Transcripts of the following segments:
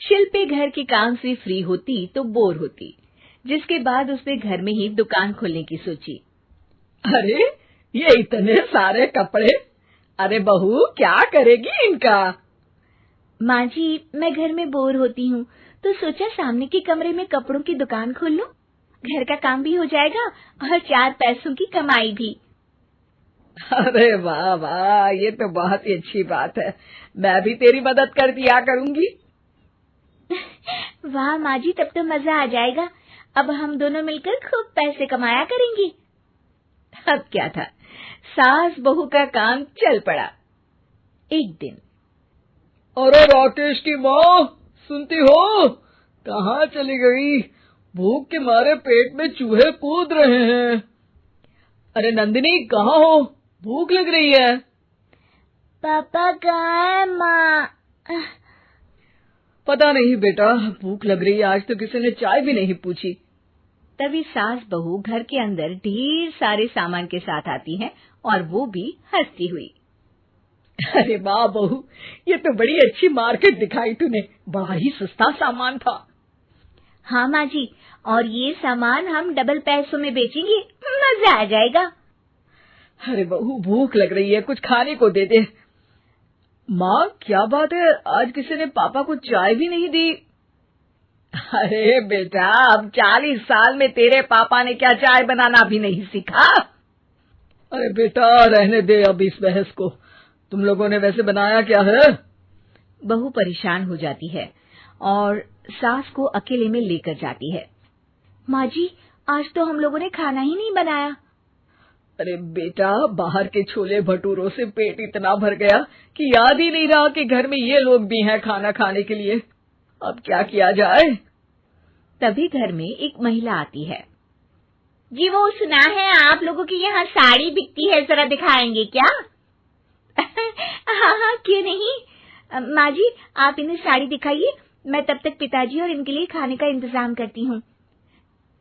शिल्पी घर के काम से फ्री होती तो बोर होती, जिसके बाद उसने घर में ही दुकान खोलने की सोची। अरे ये इतने सारे कपड़े, अरे बहू क्या करेगी इनका? माँ जी, मैं घर में बोर होती हूँ तो सोचा सामने के कमरे में कपड़ों की दुकान खोल लूं। घर का काम भी हो जाएगा और 4 पैसों की कमाई भी। अरे वाह वाह, ये तो बहुत ही अच्छी बात है। मैं भी तेरी मदद कर दिया करूंगी। वाह माँ जी, तब तो मजा आ जाएगा। अब हम दोनों मिलकर खूब पैसे कमाया करेंगे। अब क्या था, सास बहू का काम चल पड़ा। एक दिन, अरे राकेश की माँ, सुनती हो? कहाँ चली गई? भूख के मारे पेट में चूहे कूद रहे हैं। अरे नंदिनी, कहाँ हो? भूख लग रही है। पापा कहाँ है माँ? पता नहीं बेटा, भूख लग रही है। आज तो किसी ने चाय भी नहीं पूछी। तभी सास बहू घर के अंदर ढेर सारे सामान के साथ आती हैं और वो भी हंसती हुई। अरे वाह बहू, ये तो बड़ी अच्छी मार्केट दिखाई तूने। बड़ा ही सस्ता सामान था। हाँ माँ जी, और ये सामान हम डबल पैसों में बेचेंगे, मजा आ जाएगा। अरे बहू, भूख लग रही है, कुछ खाने को दे दे। माँ क्या बात है, आज किसी ने पापा को चाय भी नहीं दी? अरे बेटा, अब 40 साल में तेरे पापा ने क्या चाय बनाना भी नहीं सीखा? अरे बेटा रहने दे अब इस बहस को। तुम लोगों ने वैसे बनाया क्या है? बहू परेशान हो जाती है और सास को अकेले में लेकर जाती है। माँ जी, आज तो हम लोगों ने खाना ही नहीं बनाया। अरे बेटा, बाहर के छोले भटूरों से पेट इतना भर गया कि याद ही नहीं रहा कि घर में ये लोग भी हैं खाना खाने के लिए। अब क्या किया जाए? तभी घर में एक महिला आती है। जी, वो सुना है आप लोगों की यहाँ साड़ी बिकती है, जरा दिखाएंगे क्या? हाँ हाँ, क्यों नहीं। माँ जी, आप इन्हें साड़ी दिखाइए, मैं तब तक पिताजी और इनके लिए खाने का इंतजाम करती हूँ।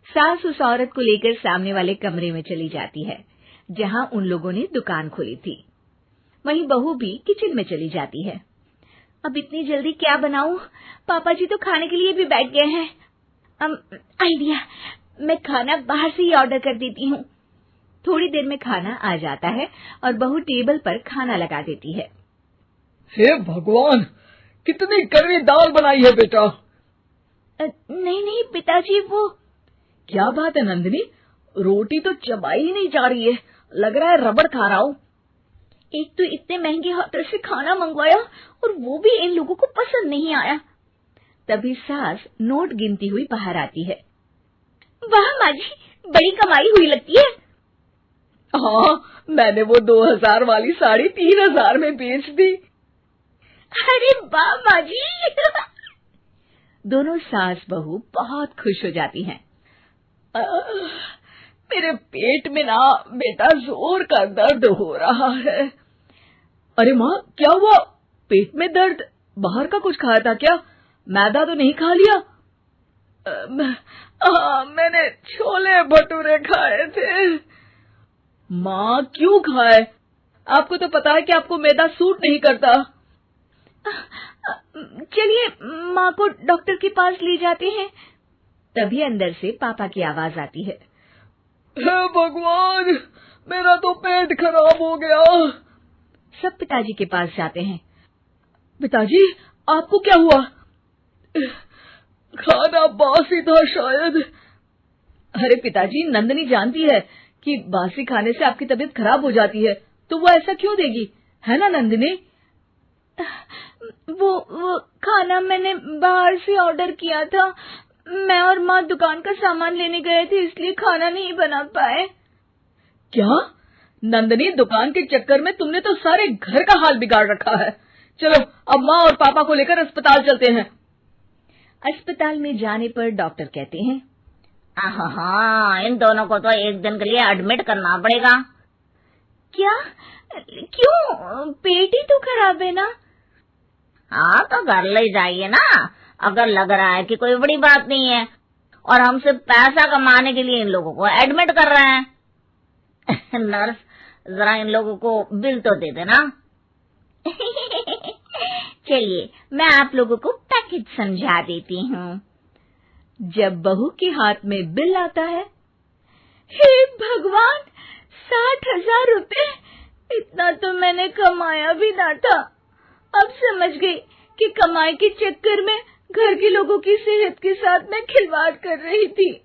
सास उस औरत को लेकर सामने वाले कमरे में चली जाती है जहाँ उन लोगों ने दुकान खोली थी। वहीं बहू भी किचन में चली जाती है। अब इतनी जल्दी क्या बनाऊं? पापा जी तो खाने के लिए भी बैठ गए हैं। आइडिया, मैं खाना बाहर से ही ऑर्डर कर देती हूँ। थोड़ी देर में खाना आ जाता है और बहू टेबल पर खाना लगा देती है। हे भगवान, कितनी कड़वी दाल बनाई है बेटा। नहीं नहीं पिताजी, वो क्या बात है नंदिनी, रोटी तो चबाई ही नहीं जा रही है, लग रहा है रबड़ खा रहा हूँ। एक तो इतने महंगे होटल से खाना मंगवाया और वो भी इन लोगों को पसंद नहीं आया। तभी सास नोट गिनती हुई बाहर आती है। वाह माँ जी, बड़ी कमाई हुई लगती है। हाँ, मैंने वो 2000 वाली साड़ी 3000 में बेच दी। अरे वाह माँ जी। दोनों सास बहू बहुत खुश हो जाती हैं। मेरे पेट में ना बेटा जोर का दर्द हो रहा है। अरे माँ, क्या हुआ? पेट में दर्द? बाहर का कुछ खाया था क्या? मैदा तो नहीं खा लिया? मैंने छोले भटूरे खाए थे। माँ क्यों खाए? आपको तो पता है कि आपको मैदा सूट नहीं करता। चलिए माँ को डॉक्टर के पास ले जाते हैं। तभी अंदर से पापा की आवाज आती है। हे भगवान, मेरा तो पेट खराब हो गया। सब पिताजी के पास जाते हैं। पिताजी, आपको क्या हुआ? खाना बासी था शायद। अरे पिताजी, नंदिनी जानती है कि बासी खाने से आपकी तबीयत खराब हो जाती है, तो वो ऐसा क्यों देगी, है ना नंदिनी? वो खाना मैंने बाहर से ऑर्डर किया था। मैं और माँ दुकान का सामान लेने गए थे, इसलिए खाना नहीं बना पाए। क्या नंदिनी, दुकान के चक्कर में तुमने तो सारे घर का हाल बिगाड़ रखा है। चलो अब माँ और पापा को लेकर अस्पताल चलते हैं। अस्पताल में जाने पर डॉक्टर कहते हैं, हाँ, इन दोनों को तो एक दिन के लिए एडमिट करना पड़ेगा। क्या? क्यों? पेट ही तो खराब है ना। हाँ, तो घर ले जाइए ना, अगर लग रहा है कि कोई बड़ी बात नहीं है और हम सिर्फ पैसा कमाने के लिए इन लोगों को एडमिट कर रहे हैं। नर्स, जरा इन लोगों को बिल तो दे देना। चलिए, मैं आप लोगों को पैकेज हित समझा देती हूँ। जब बहू के हाथ में बिल आता है, हे भगवान, 60,000 रुपए! इतना तो मैंने कमाया भी ना था। अब समझ गई कि कमाई के चक्कर में घर के लोगों की सेहत के साथ मैं खिलवाड़ कर रही थी।